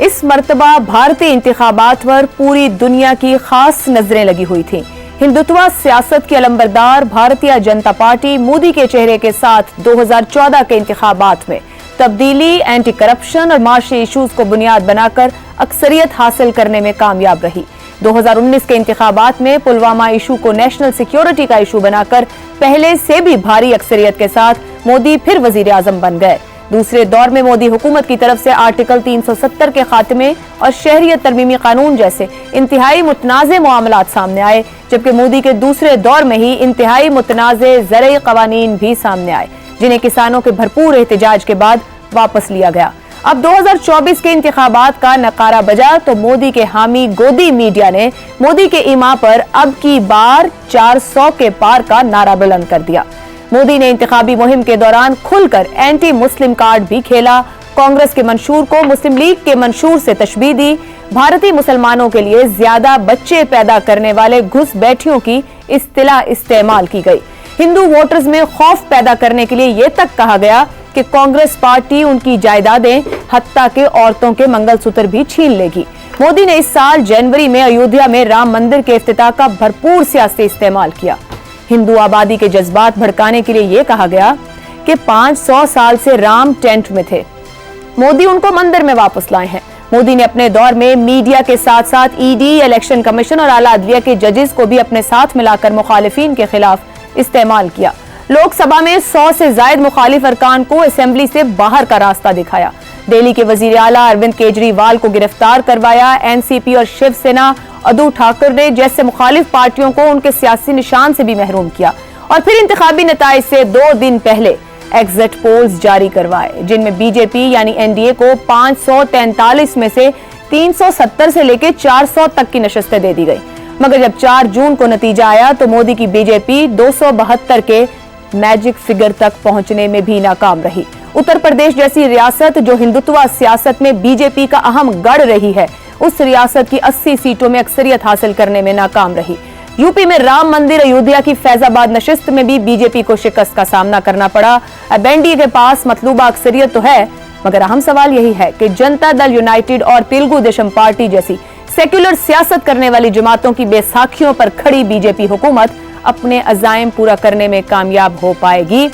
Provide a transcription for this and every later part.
इस मर्तबा भारतीय इंतखाबात पर पूरी दुनिया की खास नजरें लगी हुई थी। हिंदुत्व सियासत की अलंबरदार भारतीय जनता पार्टी मोदी के चेहरे के साथ 2014 के इंतखाबात में तब्दीली, एंटी करप्शन और माशी इशूज को बुनियाद बनाकर अक्सरियत हासिल करने में कामयाब रही। 2019 के इंतखाबात में पुलवामा इशू को नेशनल सिक्योरिटी का इशू बनाकर पहले से भी भारी अक्सरियत के साथ मोदी फिर वजीर आजम बन गए। दूसरे दौर में मोदी हुकूमत की तरफ से आर्टिकल 370 के खात्मे और शहरियत तरमीमी कानून जैसे इंतहाई मुतनाज़े मामलात सामने आए, जबकि मोदी के दूसरे दौर में ही इंतहाई मुतनाज़े ज़रई कवानीन भी सामने आए, जिन्हें किसानों के भरपूर एहतजाज के बाद वापस लिया गया। अब 2024 के इंतखाबात का नकारा बजा तो मोदी के हामी गोदी मीडिया ने मोदी के ईमा पर अब की बार 400 के पार का नारा बुलंद कर दिया। मोदी ने इंतखाबी मुहिम के दौरान खुलकर एंटी मुस्लिम कार्ड भी खेला, कांग्रेस के मंशूर को मुस्लिम लीग के मंशूर से तशबीह दी, भारतीय मुसलमानों के लिए ज्यादा बच्चे पैदा करने वाले घुसपैठियों की इस्तिलाह इस्तेमाल की गई। हिंदू वोटर्स में खौफ पैदा करने के लिए यह तक कहा गया कि कांग्रेस पार्टी उनकी जायदादें, हत्ता के औरतों के मंगलसूत्र भी छीन लेगी। मोदी ने इस साल जनवरी में अयोध्या में राम मंदिर के इफ्तिताह का भरपूर सियासी इस्तेमाल किया। हिंदू आबादी के जज्बात भड़काने के लिए यह कहा गया कि 500 साल से राम टेंट में थे, मोदी उनको मंदिर में वापस लाए हैं। मोदी ने अपने दौर में मीडिया के साथ साथ ईडी, इलेक्शन कमीशन और आला अदलिया के जजेस को भी अपने साथ मिलाकर मुखालिफिन के खिलाफ इस्तेमाल किया। लोकसभा में 100 से ज्यादा मुखालिफ अरकान को असेंबली से बाहर का रास्ता दिखाया। दिल्ली के वजीर आला अरविंद केजरीवाल को गिरफ्तार करवाया। एनसीपी और शिवसेना, उद्धव ठाकरे जैसे मुखालिफ पार्टियों को उनके सियासी निशान से भी महरूम किया और फिर इंतखाबी नताइज से 2 दिन पहले एग्जिट पोल्स जारी करवाए, जिनमें बीजेपी यानी एनडीए को 543 में से 370 से लेकर 400 तक की नशस्तें दे दी गई। मगर जब 4 जून को नतीजा आया तो मोदी की बीजेपी 272 के मैजिक फिगर तक पहुंचने में भी नाकाम रही। उत्तर प्रदेश जैसी रियासत जो हिंदुत्व सियासत में बीजेपी का अहम गढ़ रही है, उस रियासत की 80 सीटों में अक्सरियत हासिल करने में नाकाम रही। यूपी में राम मंदिर अयोध्या की फैजाबाद नशिस्त में भी बीजेपी को शिकस्त का सामना करना पड़ा। अब एनडीए के पास मतलूबा अक्सरियत तो है, मगर अहम सवाल यही है कि जनता दल यूनाइटेड और तेलुगु देशम पार्टी जैसी सेक्युलर सियासत करने वाली जमातों की बेसाखियों पर खड़ी बीजेपी हुकूमत अपने अज़ाइम पूरा करने में कामयाब हो पाएगी।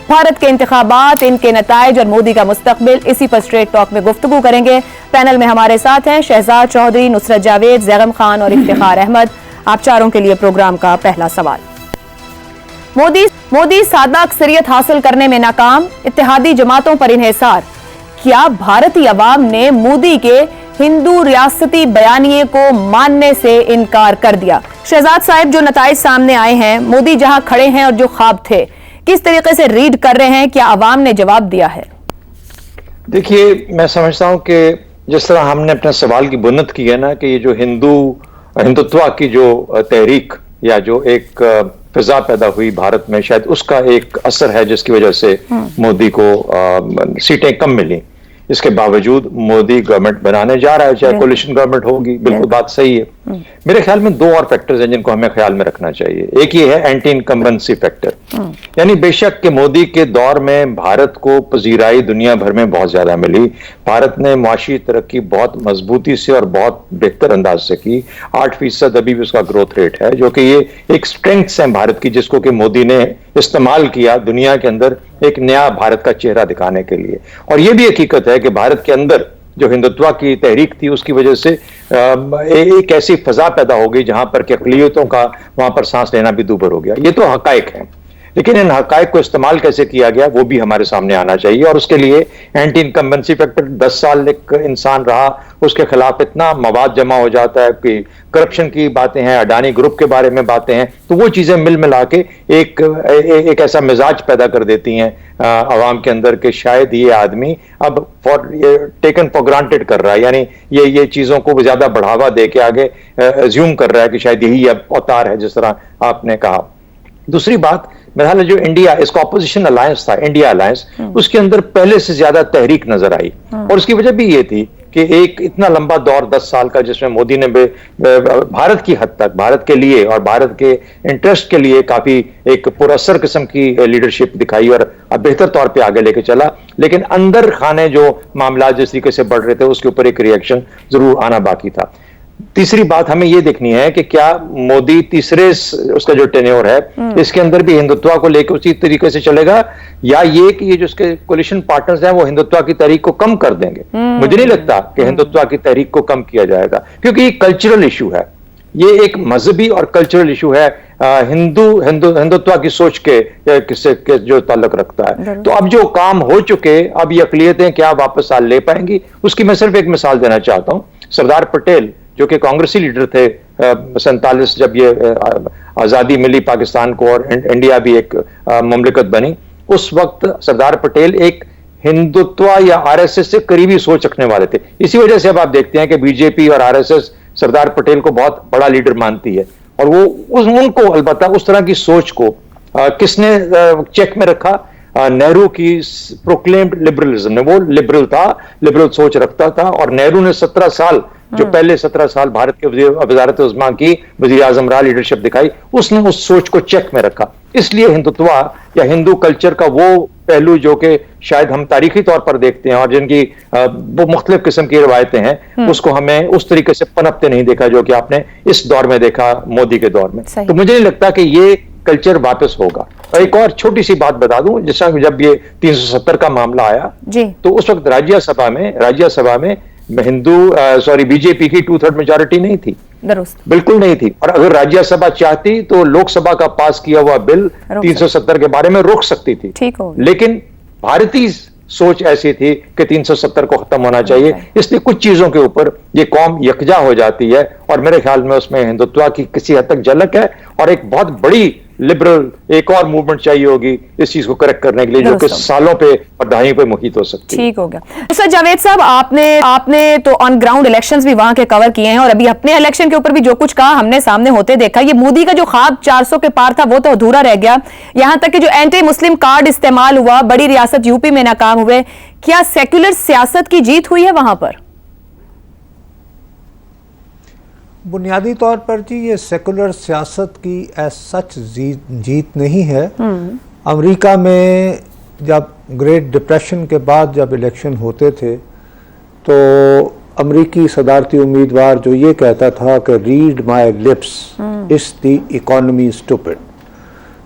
भारत के इंतखाबात, इनके नताइज और मोदी का मुस्तकबिल, इसी पर स्ट्रेट टॉक में गुफ्तगू करेंगे। पैनल में हमारे साथ हैं शहजाद चौधरी, नुसरत जावेद, जैगम खान और इफ्तिखार अहमद। आप चारों के लिए प्रोग्राम का पहला सवाल। मोदी सादा अक्सरियत हासिल करने में नाकाम, इत्तेहादी जमातों पर इन्हिसार। क्या भारतीय अवाम ने मोदी के हिंदू रियासती बयानिए को मानने से इनकार कर दिया? शहजाद साहब, जो नताइज सामने आए हैं, मोदी जहां खड़े हैं और जो ख्वाब थे, किस तरीके से रीड कर रहे हैं? क्या अवाम ने जवाब दिया है? देखिए, मैं समझता हूं कि जिस तरह हमने अपने सवाल की बुनियाद की है ना, कि ये जो हिंदुत्व की जो तहरीक या जो एक फिजा पैदा हुई भारत में, शायद उसका एक असर है जिसकी वजह से मोदी को सीटें कम मिली। इसके बावजूद मोदी गवर्नमेंट बनाने जा रहा है, चाहे कोलिशन गवर्नमेंट होगी, बिल्कुल बात सही है। मेरे ख्याल में 2 और फैक्टर्स हैं जिनको हमें ख्याल में रखना चाहिए। एक ये है एंटी इनकम्बेंसी फैक्टर, यानी बेशक के मोदी के दौर में भारत को पजीराई दुनिया भर में बहुत ज्यादा मिली। भारत ने मुआशी तरक्की बहुत मजबूती से और बहुत बेहतर अंदाज से की। 8% अभी भी उसका ग्रोथ रेट है, जो कि ये एक स्ट्रेंथ्स है भारत की, जिसको कि मोदी ने इस्तेमाल किया दुनिया के अंदर एक नया भारत का चेहरा दिखाने के लिए। और ये भी हकीकत है कि भारत के अंदर जो हिंदुत्व की तहरीक थी, उसकी वजह से एक ऐसी फजा पैदा हो गई जहां पर कि अक़लियतों का वहां पर सांस लेना भी दूभर हो गया। ये तो हकायक है, लेकिन इन हकायक को इस्तेमाल कैसे किया गया वो भी हमारे सामने आना चाहिए। और उसके लिए एंटी इनकम्बेंसी फैक्टर, 10 साल एक इंसान रहा, उसके खिलाफ इतना मवाद जमा हो जाता है कि करप्शन की बातें हैं, अडानी ग्रुप के बारे में बातें हैं, तो वो चीजें मिल मिला के एक ऐसा मिजाज पैदा कर देती हैं अवाम के अंदर कि शायद ये आदमी अब टेकन फॉर ग्रांटेड कर रहा है, यानी ये चीजों को ज्यादा बढ़ावा दे के आगे अज्यूम कर रहा है कि शायद यही अब अवतार है, जिस तरह आपने कहा। दूसरी बात, मेरा ख्याल है जो इंडिया, इसका ऑपोजिशन अलायंस था, इंडिया अलायंस, उसके अंदर पहले से ज्यादा तहरीक नजर आई। और उसकी वजह भी ये थी कि एक इतना लंबा दौर 10 साल का जिसमें मोदी ने भारत की हद तक, भारत के लिए और भारत के इंटरेस्ट के लिए काफी एक पुरअसर किस्म की लीडरशिप दिखाई और बेहतर तौर पे आगे लेके चला, लेकिन अंदर खाने जो मामला जिस तरीके से बढ़ रहे थे उसके ऊपर एक रिएक्शन जरूर आना बाकी था। तीसरी बात हमें यह देखनी है कि क्या मोदी तीसरे उसका जो टेन्योर है इसके अंदर भी हिंदुत्व को लेकर उसी तरीके से चलेगा, या ये कि ये जो उसके कोलिशन पार्टनर्स हैं वो हिंदुत्व की तहरीक को कम कर देंगे। मुझे नहीं लगता कि हिंदुत्व की तहरीक को कम किया जाएगा, क्योंकि ये कल्चरल इशू है, ये एक मजहबी और कल्चरल इशू है, हिंदुत्व की सोच के जो ताल्लुक रखता है। तो अब जो काम हो चुके, अब ये अकलियतें क्या वापस आ ले पाएंगी, उसकी मैं सिर्फ एक मिसाल देना चाहता हूं। सरदार पटेल जो कि कांग्रेसी लीडर थे 47 जब ये आजादी मिली पाकिस्तान को और इंडिया भी एक मुमलिकत बनी, उस वक्त सरदार पटेल एक हिंदुत्व या आरएसएस से करीबी सोच रखने वाले थे। इसी वजह से अब आप देखते हैं कि बीजेपी और आरएसएस सरदार पटेल को बहुत बड़ा लीडर मानती है, और वो उनको अलबत्ता उस तरह की सोच को किसने चेक में रखा? नेहरू की प्रोक्लेम्ड लिबरलिज्म ने, वो लिबरल था, लिबरल सोच रखता था, और नेहरू ने 17 साल जो पहले 17 साल भारत के वज़ारत उज़्मा की वज़ीर आज़म रहा, लीडरशिप दिखाई, उसने उस सोच को चेक में रखा। इसलिए हिंदुत्व या हिंदू कल्चर का वो पहलू जो कि शायद हम तारीखी तौर पर देखते हैं और जिनकी वो मुख्तलिफ किस्म की रवायतें हैं, उसको हमें उस तरीके से पनपते नहीं देखा जो कि आपने इस दौर में देखा, मोदी के दौर में। तो मुझे नहीं लगता कि ये कल्चर वापस होगा। और एक और छोटी सी बात बता दूं, जिस जब ये 370 का मामला आया तो उस वक्त राज्यसभा में बीजेपी की 2/3 मेजॉरिटी नहीं थी, बिल्कुल नहीं थी। और अगर राज्यसभा चाहती तो लोकसभा का पास किया हुआ बिल 370 के बारे में रोक सकती थी, लेकिन भारतीय सोच ऐसी थी कि 370 को खत्म होना चाहिए। इसलिए कुछ चीजों के ऊपर ये कौम यकजा हो जाती है, और मेरे ख्याल में उसमें हिंदुत्व की किसी हद तक झलक है, और एक बहुत बड़ी लिबरल एक और मूवमेंट चाहिए होगी इस चीज को करेक्ट करने के लिए, जो कि सालों पे और दहाइयों पे मुहित हो सकती है। ठीक हो गया। सर जावेद साहब, आपने तो ऑन ग्राउंड इलेक्शंस भी वहां के कवर किए हैं, और अभी अपने इलेक्शन के ऊपर भी जो कुछ कहा हमने सामने होते देखा। ये मोदी का जो ख्वाब 400 के पार था वो तो अधूरा रह गया, यहां तक कि जो एंटी मुस्लिम कार्ड इस्तेमाल हुआ, बड़ी रियासत यूपी में नाकाम हुए। क्या सेक्युलर सियासत की जीत हुई है वहां पर? बुनियादी तौर पर जी ये सेकुलर सियासत की एज सच जीत नहीं है। अमेरिका में जब ग्रेट डिप्रेशन के बाद जब इलेक्शन होते थे तो अमेरिकी सदारती उम्मीदवार जो ये कहता था कि read my lips is the economy stupid,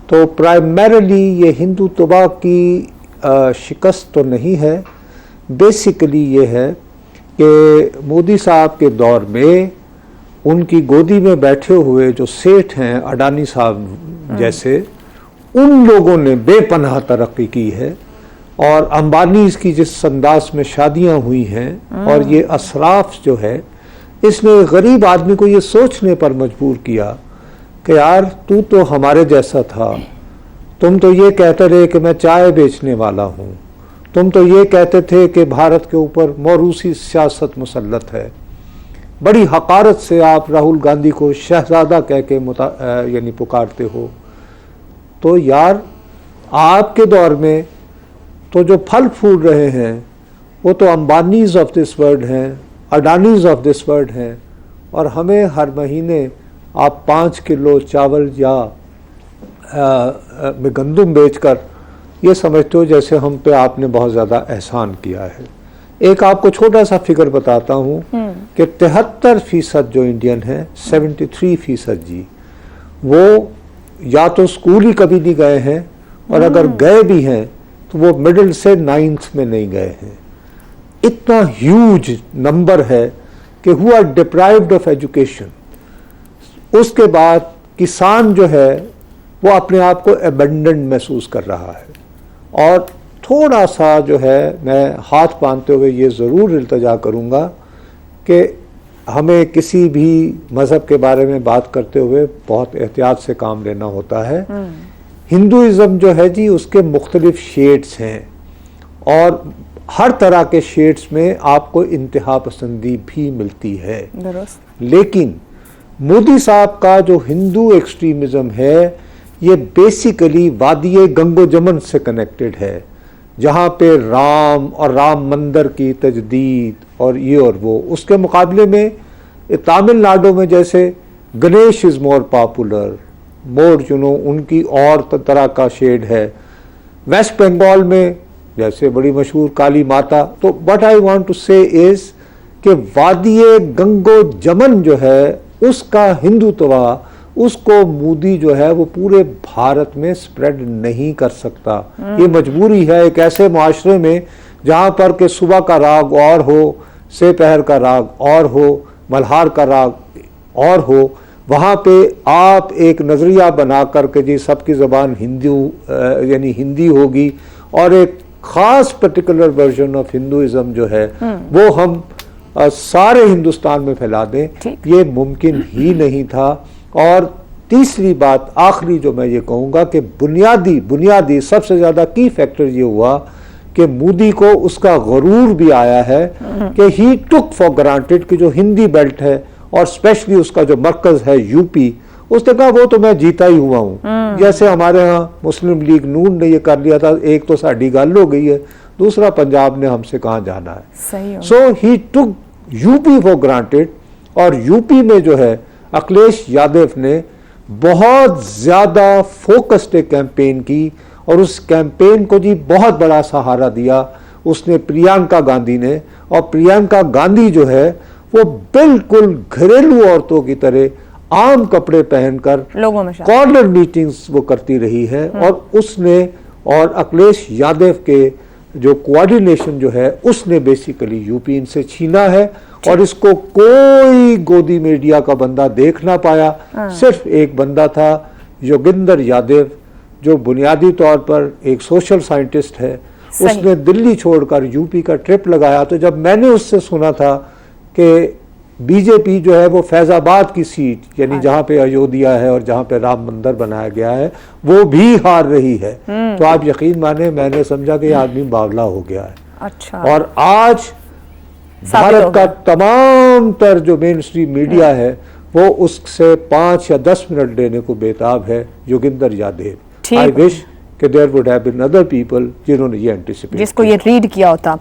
तो प्राइमरीली ये हिंदुत्व की शिकस्त तो नहीं है, बेसिकली ये है कि मोदी साहब के दौर में उनकी गोदी में बैठे हुए जो सेठ हैं अडानी साहब जैसे, उन लोगों ने बेपनाह तरक्की की है, और अंबानी की जिस अंदाज में शादियां हुई हैं और ये असराफ जो है, इसने गरीब आदमी को ये सोचने पर मजबूर किया कि यार तू तो हमारे जैसा था, तुम तो ये कहते रहे कि मैं चाय बेचने वाला हूँ, तुम तो ये कहते थे कि भारत के ऊपर मौरूसी सियासत मुसल्लत है, बड़ी हकारत से आप राहुल गांधी को शहजादा कह के यानी पुकारते हो। तो यार आपके दौर में तो जो फल फूल रहे हैं वो तो अंबानीज ऑफ दिस वर्ल्ड हैं, अडानीज ऑफ दिस वर्ल्ड हैं, और हमें हर महीने आप 5 किलो चावल या गंदुम बेचकर ये समझते हो जैसे हम पे आपने बहुत ज़्यादा एहसान किया है। एक आपको छोटा सा फिगर बताता हूँ कि 73% जो इंडियन है, 73% जी, वो या तो स्कूल ही कभी नहीं गए हैं, और अगर गए भी हैं तो वो मिडिल से 9th में नहीं गए हैं। इतना ह्यूज नंबर है कि who are deprived of education. उसके बाद किसान जो है वो अपने आप को अबेंडन्ड महसूस कर रहा है, और थोड़ा सा जो है मैं हाथ बांधते हुए ये ज़रूर इल्तजा करूँगा कि हमें किसी भी मज़हब के बारे में बात करते हुए बहुत एहतियात से काम लेना होता है। हिंदुइज़्म जो है जी उसके मुख्तलिफ शेड्स हैं, और हर तरह के शेड्स में आपको इंतहा पसंदी भी मिलती है। लेकिन मोदी साहब का जो हिंदू एक्सट्रीमिज़म है ये बेसिकली वादिये गंगो जमन से कनेक्टेड है। जहाँ पे राम और राम मंदिर की तजदीद और ये और वो, उसके मुकाबले में तमिलनाडु में जैसे गणेश इज़ मोर पॉपुलर, मोर उनकी और तरह का शेड है। वेस्ट बंगाल में जैसे बड़ी मशहूर काली माता। तो व्हाट आई वांट टू से इज़ कि वादिये गंगो जमन जो है उसका हिंदुत्व, उसको मोदी जो है वो पूरे भारत में स्प्रेड नहीं कर सकता। ये मजबूरी है एक ऐसे माशरे में जहाँ पर के सुबह का राग और हो, सेपहर का राग और हो, मल्हार का राग और हो, वहाँ पे आप एक नज़रिया बना कर के जी सबकी ज़बान यानी हिंदी होगी और एक ख़ास पर्टिकुलर वर्जन ऑफ हिंदुइज़्म जो है वो हम सारे हिंदुस्तान में फैला दें, ये मुमकिन ही नहीं था। और तीसरी बात आखिरी जो मैं ये कहूँगा कि बुनियादी सबसे ज़्यादा की फैक्टर ये हुआ कि मोदी को उसका गरूर भी आया है कि ही टुक फॉर ग्रांटेड कि जो हिंदी बेल्ट है और स्पेशली उसका जो मरकज़ है यूपी, उसने कहा वो तो मैं जीता ही हुआ हूँ। जैसे हमारे यहाँ मुस्लिम लीग नून ने ये कर लिया था, एक तो साड़ी गल हो गई है, दूसरा पंजाब ने हमसे कहाँ जाना है। सो ही टुक यूपी फॉर ग्रांटेड। और यूपी में जो है अखिलेश यादव ने बहुत ज़्यादा फोकस्ड एक कैंपेन की और उस कैंपेन को जी बहुत बड़ा सहारा दिया उसने प्रियंका गांधी ने। और प्रियंका गांधी जो है वो बिल्कुल घरेलू औरतों की तरह आम कपड़े पहनकर लोगों में कॉर्नर मीटिंग्स वो करती रही है। और उसने और अखिलेश यादव के जो कोऑर्डिनेशन जो है उसने बेसिकली यूपी इनसे छीना है और इसको कोई गोदी मीडिया का बंदा देख ना पाया। सिर्फ एक बंदा था योगेंद्र यादव जो बुनियादी तौर पर एक सोशल साइंटिस्ट है, उसने दिल्ली छोड़कर यूपी का ट्रिप लगाया। तो जब मैंने उससे सुना था कि बीजेपी जो है वो फैजाबाद की सीट यानी जहाँ पे अयोध्या है और जहाँ पे राम मंदिर बनाया गया है वो भी हार रही है, तो आप यकीन माने मैंने समझा कि ये आदमी बावला हो गया है। अच्छा। और आज भारत का तमाम तर जो मेन स्ट्रीम मीडिया है वो उससे 5 या 10 मिनट लेने को बेताब है योगेंद्र यादव। आई विश कि there would have been other people जिन्होंने ये एंटिसिपेट जिसको ये रीड किया होता।